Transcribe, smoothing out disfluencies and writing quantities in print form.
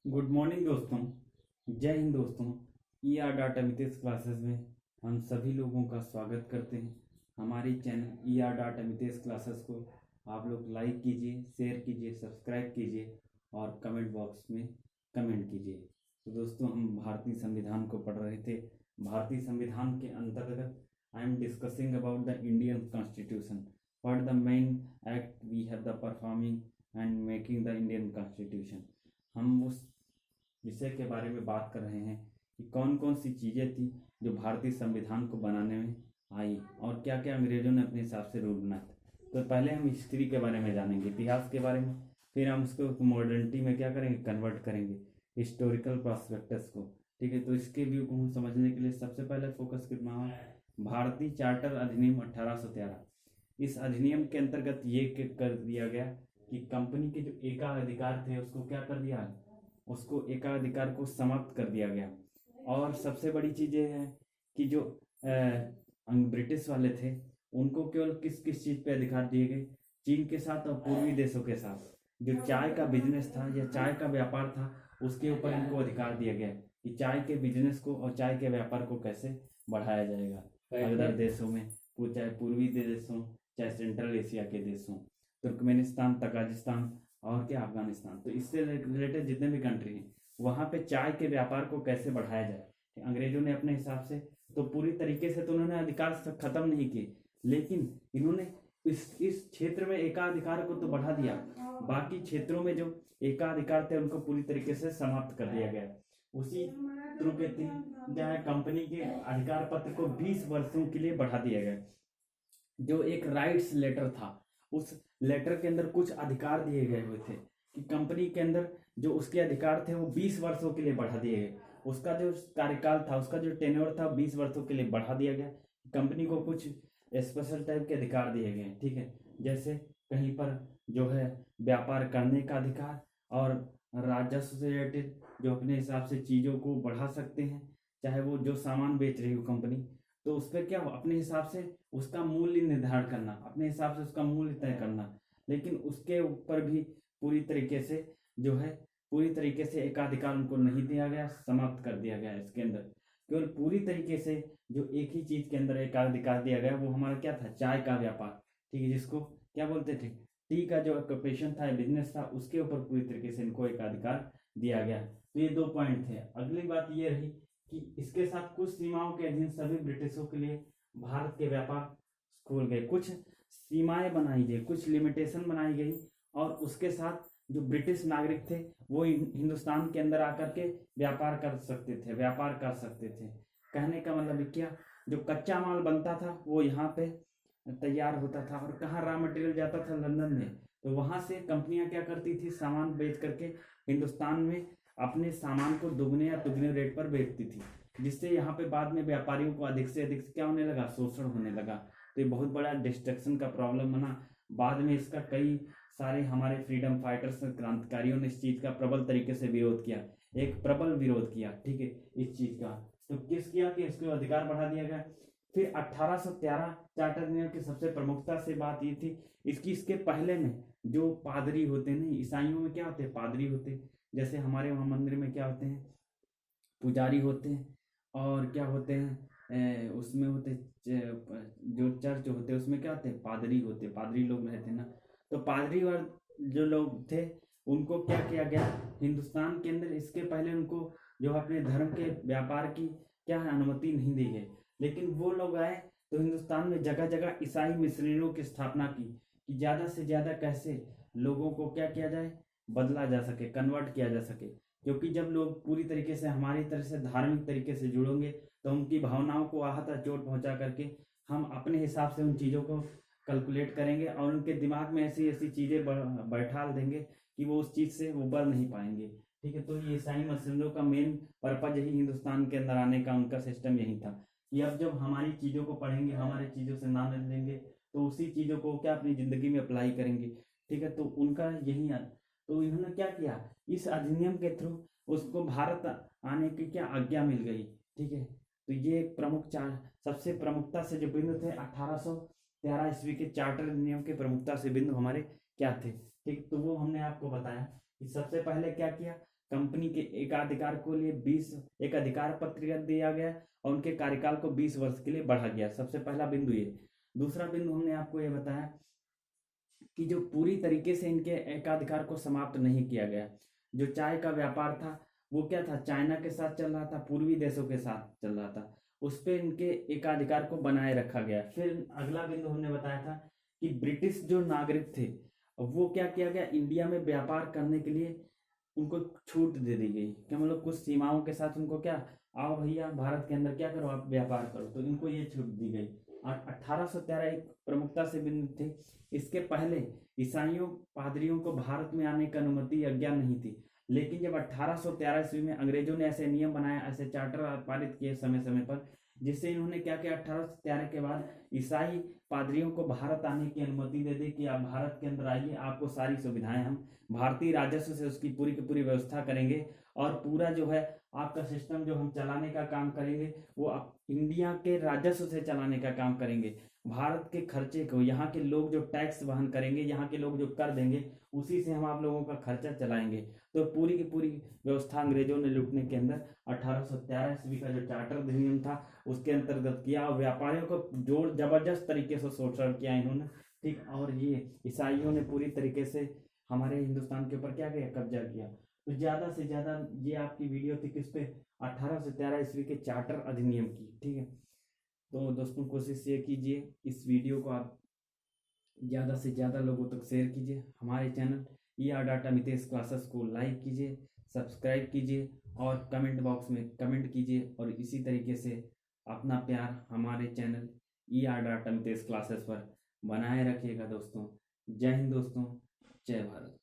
Good morning दोस्तों। जय हिंद दोस्तों। E R data Mitesh classes में हम सभी लोगों का स्वागत करते हैं। हमारी channel E R data Mitesh classes को आप लोग लाइक कीजिए, शेयर कीजिए, सब्सक्राइब कीजिए और कमेंट बॉक्स में कमेंट कीजिए। तो दोस्तों, हम भारतीय संविधान को पढ़ रहे थे। भारतीय संविधान के अंतर्गत I am discussing about the Indian constitution. What the main act we have the performing and making the Indian constitution. हम उस विषय के बारे में बात कर रहे हैं कि कौन कौन सी चीज़ें थी जो भारतीय संविधान को बनाने में आई और क्या क्या अंग्रेजों ने अपने हिसाब से रूल बनाया था। तो पहले हम हिस्ट्री के बारे में जानेंगे, इतिहास के बारे में। फिर हम उसको मॉडर्निटी में क्या करेंगे, कन्वर्ट करेंगे हिस्टोरिकल प्रोस्पेक्टस को। ठीक है, तो इसके व्यू को हम समझने के लिए सबसे पहले फोकस करना है भारतीय चार्टर अधिनियम 1813। इस अधिनियम के अंतर्गत ये कर दिया गया कि कंपनी के जो एकाधिकार थे उसको क्या कर दिया, उसको एकाधिकार को समाप्त कर दिया गया। और सबसे बड़ी चीज़ ये है कि जो ब्रिटिश वाले थे उनको केवल किस किस चीज़ पे अधिकार दिए गए, चीन के साथ और पूर्वी देशों के साथ जो चाय का बिजनेस था या चाय का व्यापार था उसके ऊपर इनको अधिकार दिया गया कि चाय के बिजनेस को और चाय के व्यापार को कैसे बढ़ाया जाएगा अदर देशों में, वो चाहे पूर्वी देशों चाहे सेंट्रल एशिया के देशों, तुर्कमेनिस्तान, तजाकिस्तान और क्या अफगानिस्तान। तो इससे रिलेटेड जितने भी कंट्री हैं वहाँ पे चाय के व्यापार को कैसे बढ़ाया जाए। अंग्रेजों ने अपने हिसाब से तो पूरी तरीके से तो उन्होंने अधिकार खत्म नहीं किए, लेकिन इन्होंने इस क्षेत्र में एकाधिकार को तो बढ़ा दिया, बाकी क्षेत्रों में जो एकाधिकार थे उनको पूरी तरीके से समाप्त कर दिया गया। उसी थ्रू के जहाँ कंपनी के अधिकार पत्र को 20 वर्षों के लिए बढ़ा दिया गया। जो एक राइट्स लेटर था उस लेटर के अंदर कुछ अधिकार दिए गए हुए थे कि कंपनी के अंदर जो उसके अधिकार थे वो 20 वर्षों के लिए बढ़ा दिए गए। उसका जो कार्यकाल था, उसका जो टेन्योर था 20 वर्षों के लिए बढ़ा दिया गया। कंपनी को कुछ स्पेशल टाइप के अधिकार दिए गए, ठीक है, जैसे कहीं पर जो है व्यापार करने का अधिकार और राजस्व से रिलेटेड जो अपने हिसाब से चीज़ों को बढ़ा सकते हैं, चाहे वो जो सामान बेच रही हो कंपनी, तो उस पर क्या हो अपने हिसाब से उसका मूल्य निर्धारण करना, अपने हिसाब से उसका मूल्य तय करना। लेकिन उसके ऊपर भी पूरी तरीके से जो है पूरी तरीके से एकाधिकार उनको नहीं दिया गया, समाप्त कर दिया गया। इसके अंदर केवल पूरी तरीके से जो एक ही चीज के अंदर एकाधिकार दिया गया वो हमारा क्या था, चाय का व्यापार, ठीक है, जिसको क्या बोलते थे, टी का जो ऑक्यूपेशन था, बिजनेस था, उसके ऊपर पूरी तरीके से इनको एकाधिकार दिया गया। तो ये 2 पॉइंट थे। अगली बात ये रही कि इसके साथ कुछ सीमाओं के अधीन सभी ब्रिटिशों के लिए भारत के व्यापार खोल गए, कुछ सीमाएं बनाई गई, कुछ लिमिटेशन बनाई गई और उसके साथ जो ब्रिटिश नागरिक थे वो हिंदुस्तान के अंदर आकर के व्यापार कर सकते थे, व्यापार कर सकते थे। कहने का मतलब क्या, जो कच्चा माल बनता था वो यहाँ पे तैयार होता था और कहाँ रॉ मटेरियल जाता था, लंदन में। तो वहां से कंपनियां क्या करती थी, सामान बेच करके हिंदुस्तान में अपने सामान को दुगने या दुगने रेट पर बेचती थी, जिससे यहाँ पे बाद में व्यापारियों को अधिक से अधिक क्या होने लगा, शोषण होने लगा। तो ये बहुत बड़ा डिस्ट्रक्शन का प्रॉब्लम बना। बाद में इसका कई सारे हमारे फ्रीडम फाइटर्स, क्रांतिकारियों ने इस चीज का प्रबल तरीके से विरोध किया, एक प्रबल विरोध किया, ठीक है, इस चीज का। तो किस किया कि इसको अधिकार बढ़ा दिया गया। फिर 1813 चार्टर अधिनियम की सबसे प्रमुखता से बात ये थी इसके पहले में जो पादरी होते हैं, ईसाइयों में क्या होते हैं, पादरी होते हैं, जैसे हमारे वहाँ मंदिर में क्या होते हैं, पुजारी होते हैं, और क्या होते हैं उसमें होते जो चर्च होते हैं उसमें क्या होते हैं, पादरी होते हैं, पादरी लोग रहते हैं ना। तो पादरी और जो लोग थे उनको क्या किया गया हिंदुस्तान के अंदर, इसके पहले उनको जो अपने धर्म के व्यापार की क्या है अनुमति नहीं दी गई। लेकिन वो लोग आए तो हिंदुस्तान में जगह जगह ईसाई मिशनरियों की स्थापना की कि ज़्यादा से ज़्यादा कैसे लोगों को क्या किया जाए, बदला जा सके, कन्वर्ट किया जा सके। क्योंकि जब लोग पूरी तरीके से हमारी तरह से धार्मिक तरीके से जुड़ेंगे तो उनकी भावनाओं को आहत चोट पहुंचा करके हम अपने हिसाब से उन चीज़ों को कैलकुलेट करेंगे और उनके दिमाग में ऐसी ऐसी चीज़ें बैठा देंगे कि वो उस चीज़ से उबर नहीं पाएंगे। ठीक है, तो ये ईसाई मसीहियों का मेन पर्पज यही हिंदुस्तान के अंदर आने का, उनका सिस्टम यही था कि अब जब हमारी चीज़ों को पढ़ेंगे, हमारी चीज़ों से नाम लेंगे तो उसी चीज़ों को क्या अपनी ज़िंदगी में अप्लाई करेंगे। ठीक है, तो उनका यही तो इन्होंने क्या किया, इस अधिनियम के थ्रू उसको भारत आने की क्या आज्ञा मिल गई। ठीक है, तो ये एक प्रमुख चार सबसे प्रमुखता से जो बिंदु थे 1813 ईस्वी के चार्टर नियम के प्रमुखता से बिंदु हमारे क्या थे। ठीक, तो वो हमने आपको बताया कि सबसे पहले क्या किया कंपनी के एकाधिकार को लिए 20 एक अधिकार पत्र दिया गया और उनके कार्यकाल को 20 वर्ष के लिए बढ़ा गया। सबसे पहला बिंदु ये। दूसरा बिंदु हमने आपको ये बताया कि जो पूरी तरीके से इनके एकाधिकार को समाप्त नहीं किया गया। जो चाय का व्यापार था वो क्या था, चाइना के साथ चल रहा था, पूर्वी देशों के साथ चल रहा था, उस पर इनके एकाधिकार को बनाए रखा गया। फिर अगला बिंदु हमने बताया था कि ब्रिटिश जो नागरिक थे वो क्या किया गया, इंडिया में व्यापार करने के लिए उनको छूट दे दी गई। क्या मतलब कुछ सीमाओं के साथ उनको क्या, आओ भैया भारत के अंदर क्या करो, आप व्यापार करो, तो इनको ये छूट दी गई। और 1813 एक प्रमुखता से बिंदु थे। इसके पहले ईसाइयों पादरियों को भारत में आने की अनुमति आज्ञा नहीं थी, लेकिन जब 1813 ईस्वी में अंग्रेजों ने ऐसे नियम बनाए, ऐसे चार्टर पारित किए समय समय पर, जिससे इन्होंने क्या किया, 1813 के बाद ईसाई पादरियों को भारत आने की अनुमति दे दी कि आप भारत के अंदर आइए, आपको सारी सुविधाएं हम भारतीय राजस्व से उसकी पूरी की पूरी व्यवस्था करेंगे और पूरा जो है आपका सिस्टम जो हम चलाने का काम करेंगे वो आप इंडिया के राजस्व से चलाने का काम करेंगे। भारत के खर्चे को यहाँ के लोग जो टैक्स वहन करेंगे, यहाँ के लोग जो कर देंगे, उसी से हम आप लोगों का खर्चा चलाएंगे। तो पूरी की पूरी व्यवस्था अंग्रेजों ने लूटने के अंदर 1813 ईस्वी का जो चार्टर अधिनियम था उसके अंतर्गत किया और व्यापारियों को जोर जबरदस्त तरीके से शोषण किया इन्होंने, ठीक। और ये ईसाइयों ने पूरी तरीके से हमारे हिंदुस्तान के ऊपर क्या किया, कब्जा किया। तो ज़्यादा से ज़्यादा ये आपकी वीडियो थी किस पे, 1813 ईस्वी के चार्टर अधिनियम की, ठीक है। तो दोस्तों कोशिश ये कीजिए इस वीडियो को आप ज़्यादा से ज़्यादा लोगों तक शेयर कीजिए। हमारे channel ER data Mitesh classes को लाइक कीजिए, सब्सक्राइब कीजिए और कमेंट बॉक्स में कमेंट कीजिए और इसी तरीके से अपना प्यार हमारे channel ER data Mitesh classes पर बनाए रखिएगा दोस्तों। जय हिंद दोस्तों, जय भारत।